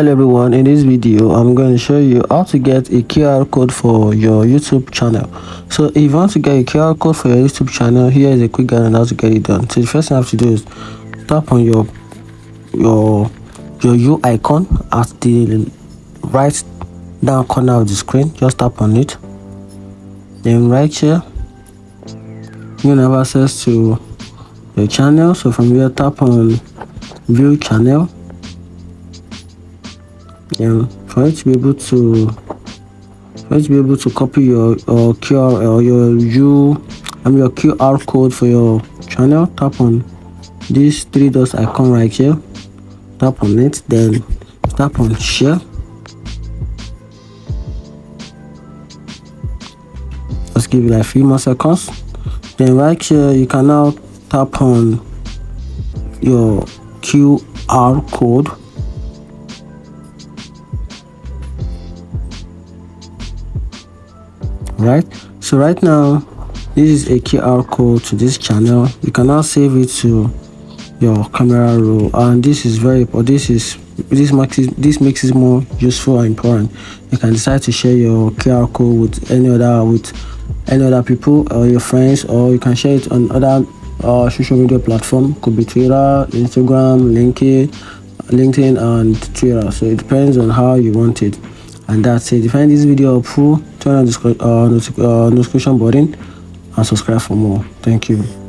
Hello everyone, in this video I'm going to show you how to get a QR code for your YouTube channel. So if you want to get a QR code for your YouTube channel, here is a quick guide on how to get it done. So the first thing you have to do is tap on your U icon at the right down corner of the screen. Just tap on it. Then right here you have access to your channel. So from here tap on view channel. For you to be able to copy your QR or your QR code for your channel, tap on this three dots icon right here. Tap on it, then tap on share. Let's give it like 3 more seconds. Then right here you can now tap on your QR code. Right, so right now this is a QR code to this channel. You can now save it to your camera roll, and this is this makes it more useful and important. You can decide to share your QR code with any other people or your friends, or you can share it on other social media platform. Could be Twitter, Instagram, LinkedIn and Twitter. So it depends on how you want it. And that's it. If you find this video helpful, turn on the notification button and subscribe for more. Thank you.